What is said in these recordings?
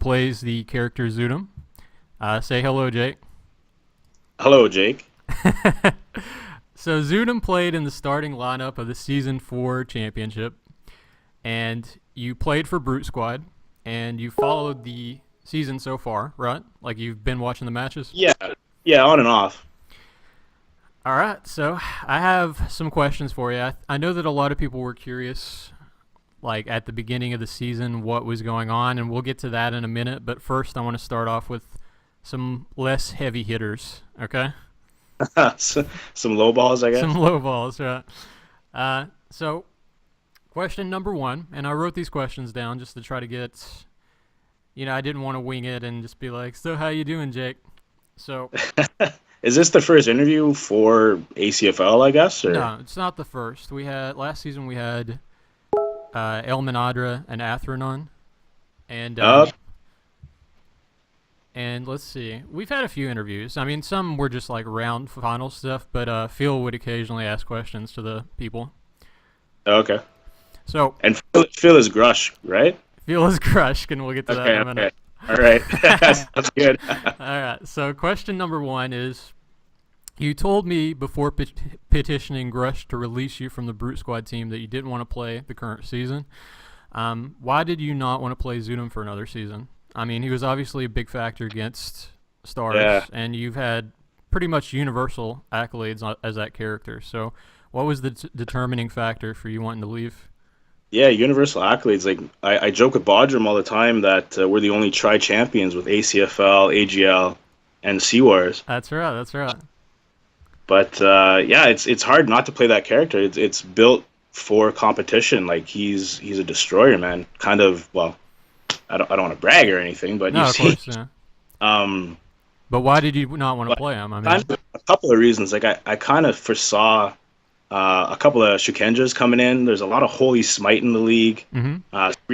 plays the character Dxutim. Say hello, Jake. Hello, Jake. So Dxutim played in the starting lineup of the Season 4 championship, and you played for Brute Squad, and you followed the season so far, right? Like you've been watching the matches? Yeah, yeah, on and off. All right, so I have some questions for you. I know that a lot of people were curious, like at the beginning of the season, what was going on, and we'll get to that in a minute. But first, I want to start off with some less heavy hitters, okay? Some low balls, I Some guess. low balls, right? So, question number one, and I wrote these questions down just to try to get, I didn't want to wing it and just be like, so how you doing, Jake? So, Is this the first interview for ACFL, I guess, or? no, it's not the first. Last season we had El Minadra and Athronon, and Uh, and let's see, we've had a few interviews. I mean, some were just like round final stuff, but Phil would occasionally ask questions to the people. okay. So And Phil is Grush, right? Phil is Crush, and we'll get to that Okay, in a minute. okay. All right. That's good. All right. So question number one is: you told me before petitioning Grush to release you from the Brute Squad team that you didn't want to play the current season. Why did you not want to play Dxutim for another season? I mean, he was obviously a big factor against Stars, Yeah. and you've had pretty much universal accolades as that character. So, what was the determining factor for you wanting to leave? Yeah, universal accolades. Like I joke with Bodrum all the time that we're the only tri-champions with ACFL, AGL, and C-Wars. That's right. That's right. But yeah, it's hard not to play that character. It's built for competition. Like he's a destroyer, man. Kind of. Well, I don't want to brag or anything, but No, you of see, course. Yeah. um, But why did you not want to but play him? I mean, kind of a couple of reasons. Like I kind of foresaw a couple of Shukenjas coming in. There's a lot of Holy Smite in the league. hmm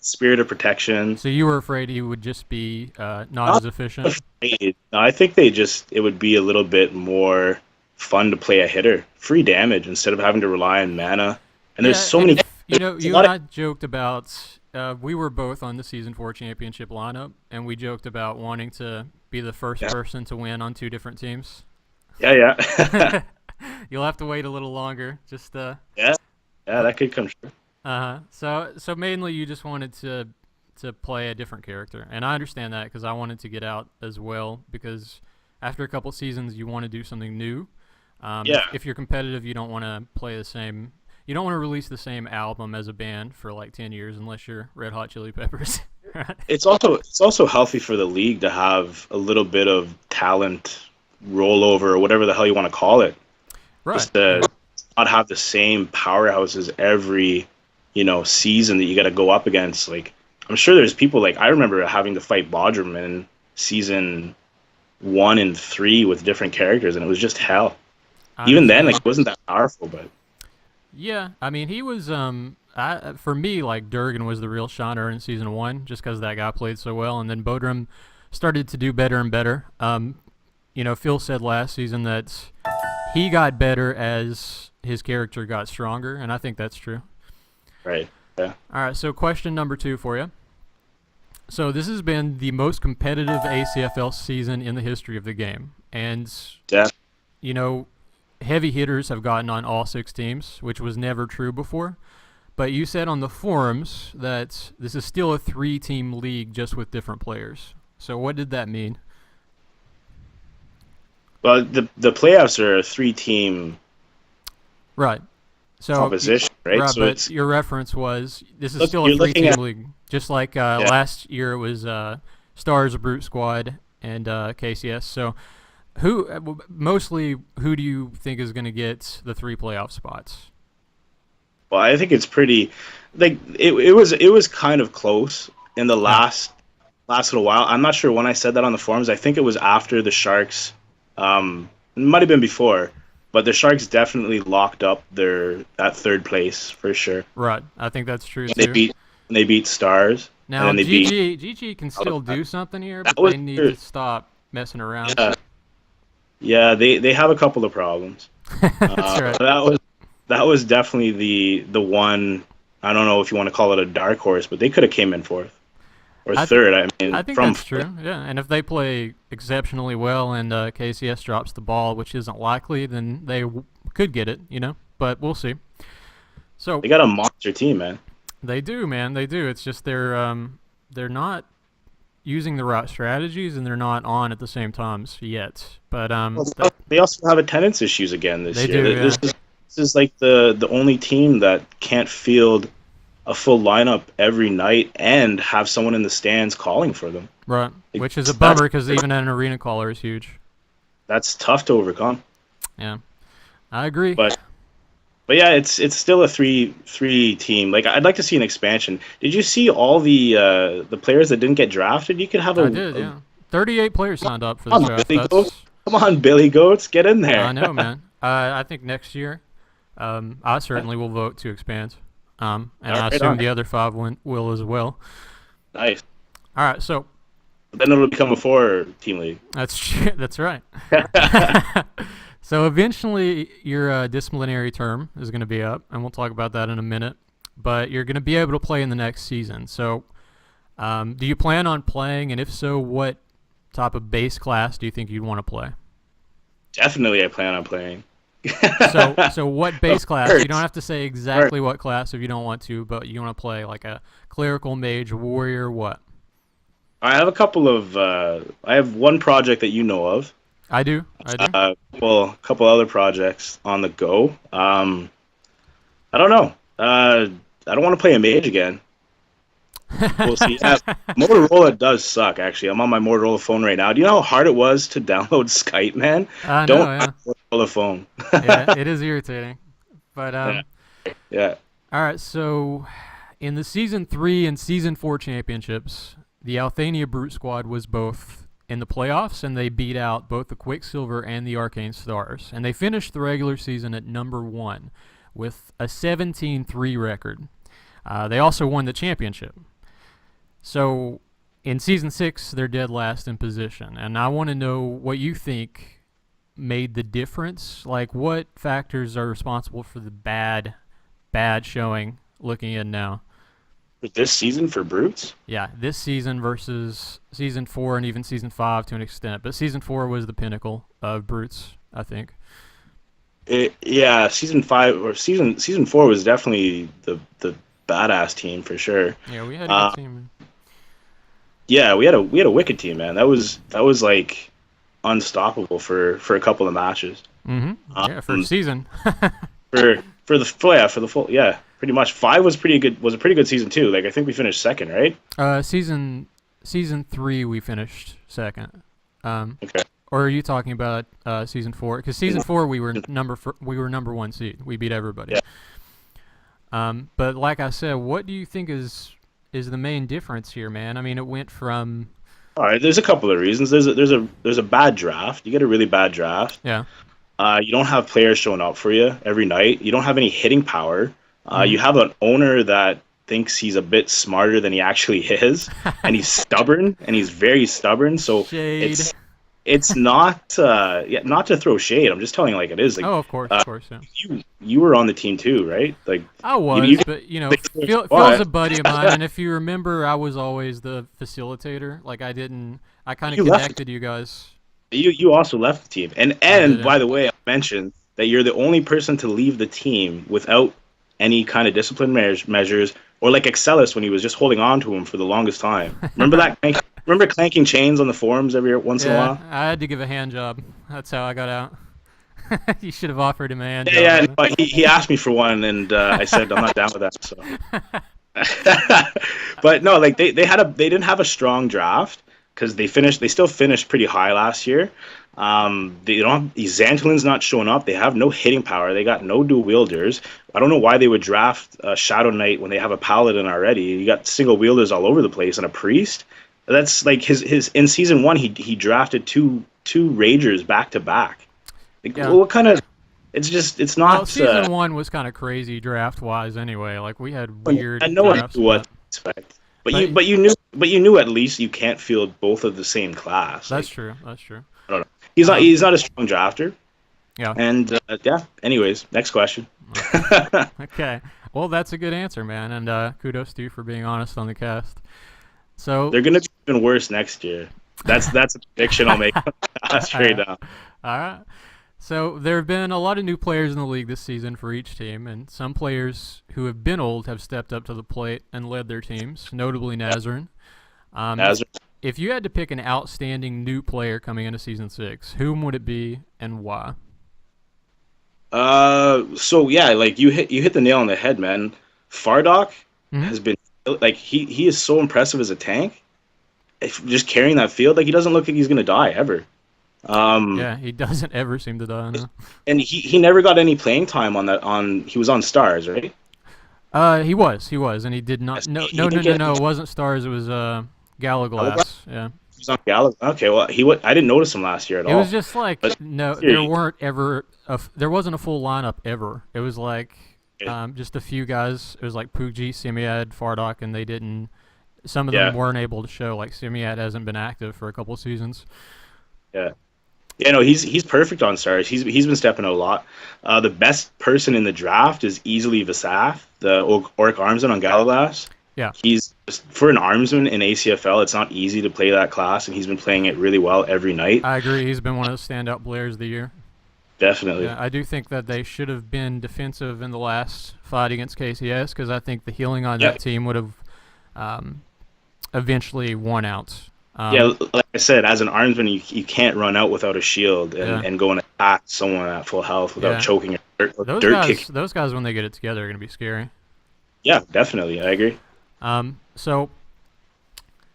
Spirit of Protection. so you were afraid he would just be not Not as efficient. afraid. No, I think it would be a little bit more fun to play a hitter, free damage instead of having to rely on mana. And there's Yeah, so and many. There's a you lot and of I joked about. We were both on the Season 4 championship lineup, and we joked about wanting to be the first yeah, person to win on two different teams. yeah, yeah. You'll have to wait a little longer. Just Yeah, yeah, that could come true. so mainly you just wanted to play a different character, and I understand that because I wanted to get out as well. Because after a couple seasons, you want to do something new. Yeah, If you're competitive, you don't want to play the same. You don't want to release the same album as a band for like 10 years unless you're Red Hot Chili Peppers. Right? it's also healthy for the league to have a little bit of talent rollover or whatever the hell you want to call it. Right. Just to not have the same powerhouses every season that you got to go up against. Like I'm sure there's people like I remember having to fight Bodrum in season 1 and 3 with different characters, and it was just hell. I Even then, like understand. it wasn't that powerful, but Yeah, I mean, he was for me like Durgan was the real shiner in season 1 just because that guy played so well, and then Bodrum started to do better and better. Phil said last season that he got better as his character got stronger, and I think that's true. right, yeah, All right, so question number 2 for you. So this has been the most competitive ACFL season in the history of the game, and yeah. you know, heavy hitters have gotten on all 6 teams, which was never true before. But you said on the forums that this is still a 3-team league just with different players. So what did that mean? Well, the playoffs are a 3-team Right. So composition, right? right, So but it's your reference was this is look, still a you're looking 3-team at league, just like yeah. last year it was Stars, Brute Squad, and KCS. So mostly who do you think is going to get the 3 playoff spots? Well, I think it's pretty like it was kind of close in the Yeah. last little while. I'm not sure when I said that on the forums. I think it was after the Sharks. It might have been before, but the Sharks definitely locked up their at third place for sure. Right. I think that's true They too. beat they beat Stars, and Now, then they beat. GG can still That do something here, but was they need their, to stop messing around. yeah, yeah. They have a couple of problems. That's right. That was definitely the one. I don't know if you want to call it a dark horse, but they could have came in fourth. or I third. I I mean, think from that's true. Yeah, and if they play exceptionally well and KCS drops the ball, which isn't likely, then they could get it. But we'll see. So they got a monster team, man. they do, man. They do. It's just they're not using the right strategies and they're not on at the same times yet. But Well, they also have attendance issues again this they year. do. Yeah. This is like the only team that can't field a full lineup every night and have someone in the stands calling for them. Right. Which is a That's bummer because even an arena caller is huge. that's tough to overcome. Yeah. I agree. But yeah, it's still a three team. Like I'd like to see an expansion. Did you see all the players that didn't get drafted? You could have I did, yeah. 38 players signed up for the come on, draft. Billy Goats. Come on, Billy Goats, get in there. I know, man. I think next year, I certainly will vote to expand. And I assume the other 5 will as well. Nice. All right, so Then it'll become a 4-team league. that's right. So eventually, your disciplinary term is going to be up, and we'll talk about that in a minute. But you're going to be able to play in the next season. So, do you plan on playing? And if so, what type of base class do you think you'd want to play? Definitely, I plan on playing. So what base class? You don't have to say exactly what class if you don't want to, but you want to play like a clerical, mage, warrior, what? I have a couple of. I have one project that you know of. I do. Well, a couple other projects on the go. I don't know. I don't want to play a mage again. We'll see. Motorola does suck, actually. I'm on my Motorola phone right now. Do you know how hard it was to download Skype, man? I know, Don't yeah. Motorola phone. Yeah, it is irritating. But Yeah. all right. So in the season 3 and season 4 championships, the Althania Brute Squad was both in the playoffs, and they beat out both the Quicksilver and the Arcane Stars. And they finished the regular season at number 1 with a 17-3 record. They also won the championship. So in season 6, they're dead last in position. And I want to know what you think made the difference. Like, what factors are responsible for the bad showing looking in now? This season for Brutes? Yeah, this season versus season 4 and even season 5 to an extent. But season 4 was the pinnacle of Brutes, I think. Yeah, season 5 or season 4 was definitely the badass team for sure. Yeah, we had a good team. Yeah, we had a wicked team, man. That was like unstoppable for a couple of matches. Mm-hmm. Yeah, for a season. for the full, yeah, pretty much. 5 was pretty good. Was a pretty good season too. Like I think we finished second, right? Season 3 we finished second. Okay. Or are you talking about season 4? Because season 4 we were number 1 seed. We beat everybody. Yeah. But like I said, what do you think is the main difference here, man? I mean, it went from. All right. There's a couple of reasons. There's a bad draft. You get a really bad draft. Yeah. You don't have players showing up for you every night. You don't have any hitting power. You have an owner that thinks he's a bit smarter than he actually is, and he's stubborn, and he's very stubborn. So Shade. it's not not to throw shade. I'm just telling you like it is. Like, of course, yeah. You were on the team too, right? Like I was, but Phil's a buddy of mine, and if you remember, I was always the facilitator. Like I kind of connected you guys. You also left the team, and by the way, I mentioned that you're the only person to leave the team without any kind of discipline measures, or like Excellus when he was just holding on to him for the longest time. Remember that? Remember clanking chains on the forums every once in a while? I had to give a hand job. That's how I got out. You should have offered him a hand job. Yeah, but he asked me for one, and I said I'm not down with that. So, but no, like they didn't have a strong draft because they still finished pretty high last year. They don't. Xantulin's not showing up. They have no hitting power. They got no dual wielders. I don't know why they would draft a Shadow Knight when they have a Paladin already. You got single wielders all over the place and a priest. That's like his in season 1 he drafted two Ragers back to back. Like, what kind of? It's not. Well, season 1 was kind of crazy draft wise anyway. Like we had weird. I know what to expect, but you knew at least you can't field both of the same class. That's true. That's true. I don't know. He's not a strong drafter. Yeah. And Anyways, next question. Okay. Well, that's a good answer, man, and kudos to you for being honest on the cast. So, They're gonna be even worse next year. That's a prediction I'll make straight all now. right. So there have been a lot of new players in the league this season for each team, and some players who have been old have stepped up to the plate and led their teams, notably Nazarene. As If you had to pick an outstanding new player coming into season 6, whom would it be and why? so yeah, like you hit the nail on the head, man. Fardock Hmm. has been like he is so impressive as a tank. If just carrying that field, like he doesn't look like he's gonna die ever. Um, Yeah, he doesn't ever seem to die. No. and he never got any playing time on that. On he was on Stars, right? He was, and he did not. Yes, No, he no, no, didn't no, get no. any It wasn't stars. It was Gallo time. Glass. Yeah. He was on Gallagher. Okay, well I didn't notice him last year at It was all. just like But no, there here, weren't ever there wasn't a full lineup ever. It was like just a few guys. It was like Pooji, Simiad, Fardock, and they didn't. Some of them yeah, weren't able to show. Like Simiad hasn't been active for a couple of seasons. yeah. Yeah, no, he's perfect on Stars. He's been stepping out a lot. The best person in the draft is easily Vasaf, the Orc Armsman on Galaglass. Yeah, He's for an Armsman in ACFL. It's not easy to play that class, and he's been playing it really well every night. I agree. He's been one of the standout players of the year. Definitely. Yeah, I do think that they should have been defensive in the last fight against KCS because I think the healing on Yeah, that team would have um, eventually won out. yeah. Like I said, as an Armsman, you can't run out without a shield Yeah, and go and attack someone at full health without yeah. choking or Those dirt guys, kicking. those guys, when they get it together, are going to be scary. Yeah, definitely. I agree. So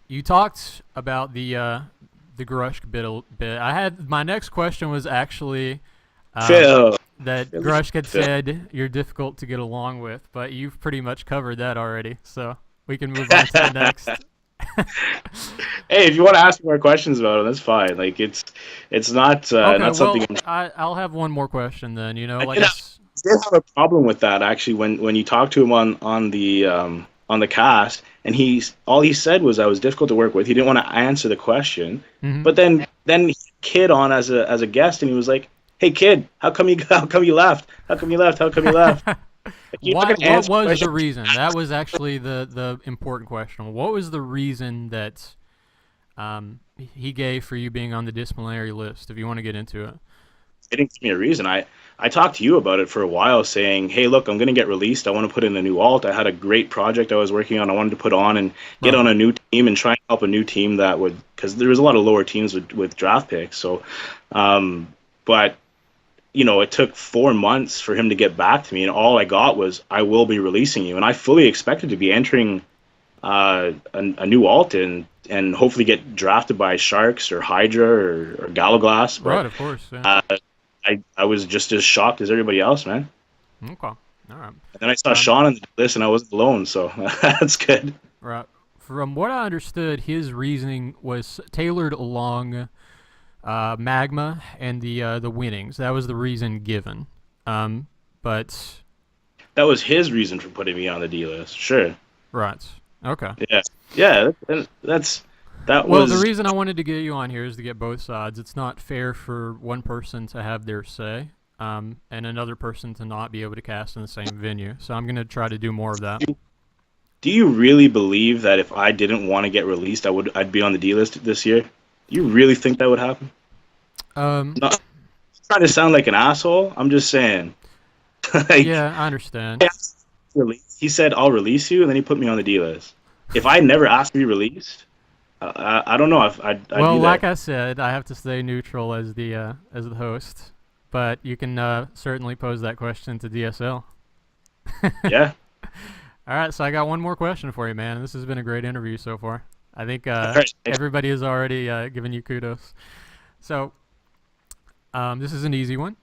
you talked about the Grushk bit. I had my next question was actually um, Phil, that Philly, Grushk had Phil. said you're difficult to get along with, but you've pretty much covered that already. So we can move on to the next. Hey, if you want to ask more questions about him, that's fine. Like it's not Okay, not something well, I'll have one more question then. I Like did have, did have a problem with that actually when you talked to him on the cast and all he said was I was difficult to work with. He didn't want to answer the question, hmm but then he had Kid on as a guest and he was like, "Hey Kid, how come you left? How come you left? How come you left?" Like you're not What gonna what answer the was the question. reason? That was actually the important question. What was the reason that he gave for you being on the disciplinary list? If you want to get into it. They didn't give me a reason. I talked to you about it for a while, saying, "Hey, look, I'm going to get released. I want to put in a new alt. I had a great project I was working on. I wanted to put on and get Right. on a new team and try and help a new team that would, because there was a lot of lower teams with draft picks. So, but it took 4 months for him to get back to me, and all I got was, "I will be releasing you," and I fully expected to be entering a new alt and hopefully get drafted by Sharks or Hydra or Galaglass, but Right, of course. Yeah. uh, I was just as shocked as everybody else, man. Okay. All right. And then I saw Um, Sean on the list, and I wasn't alone, so that's good. right. From what I understood, his reasoning was tailored along magma and the winnings. That was the reason given. But That was his reason for putting me on the D list. Sure. right. Okay. Yeah. Yeah. That Well, the was reason I wanted to get you on here is to get both sides. It's not fair for one person to have their say, and another person to not be able to cast in the same venue. So I'm gonna try to do more of that. Do you really believe that if I didn't want to get released, I'd be on the D list this year? Do you really think that would happen? Um, Not trying to sound like an asshole. I'm just saying. Like, yeah, I understand. he said, "I'll release you," and then he put me on the D list. If I never asked to be released, I don't know if I'd Well, be like there. I said, I have to stay neutral as the host, but you can certainly pose that question to DSL. Yeah. All right, so I got one more question for you, man. This has been a great interview so far. I think All right. everybody has already given you kudos. So this is an easy one.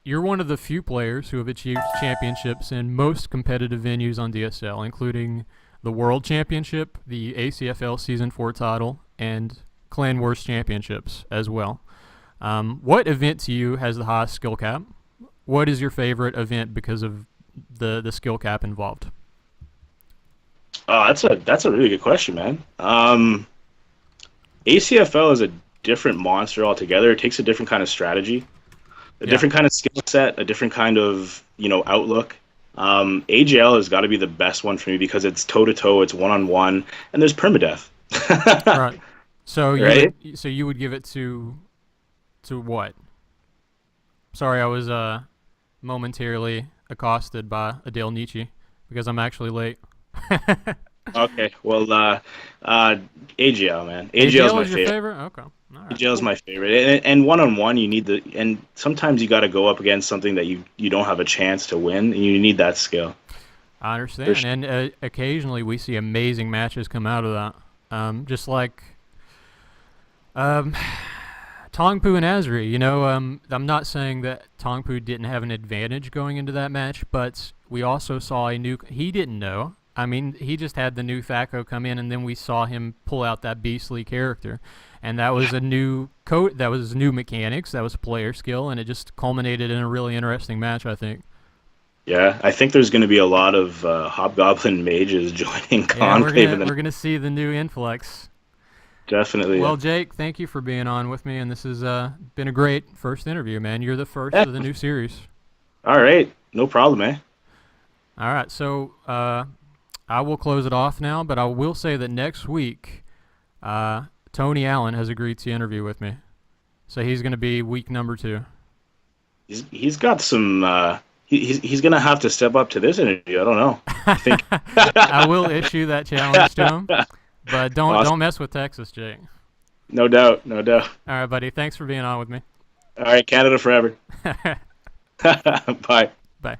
You're one of the few players who have achieved championships in most competitive venues on DSL, including the World Championship, the ACFL Season 4 title, and Clan Wars Championships as well. What event to you has the highest skill cap? What is your favorite event because of the skill cap involved? Oh, that's a really good question, man. ACFL is a different monster altogether. It takes a different kind of strategy, a Yeah, different kind of skill set, a different kind of outlook. AGL has got to be the best one for me because it's toe to toe, it's one on one, and there's permadeath. Right. So Right? you would give it to what? Sorry, I was momentarily accosted by Adele Nietzsche because I'm actually late. Okay. Well, AGL, man. AGL is AJL my is your favorite. favorite? Okay. All right. AGL is Cool. my favorite. And one on one, you need and sometimes you got to go up against something that you don't have a chance to win, and you need that skill. I For understand, sure. and occasionally we see amazing matches come out of that. Just like um, Tongpu and Asri. I'm not saying that Tongpu didn't have an advantage going into that match, but we also saw a new. He didn't know. I mean, he just had the new Thaco come in, and then we saw him pull out that beastly character, and that was a new coat. That was new mechanics. That was player skill, and it just culminated in a really interesting match. I think. Yeah, I think there's going to be a lot of Hobgoblin mages joining Yeah, Conclave in the we're gonna see the new influx. definitely. Yeah. Well, Jake, thank you for being on with me, and this has been a great first interview, man. You're the first Yeah. of the new series. All right. No problem, eh? All right, so I will close it off now, but I will say that next week, Tony Allen has agreed to interview with me, so he's going to be week number 2. He's got some. He's gonna have to step up to this interview. I don't know. I think. I will issue that challenge to him, but Awesome. don't mess with Texas, Jake. No doubt. No doubt. All right, buddy. Thanks for being on with me. All right, Canada forever. Bye. Bye.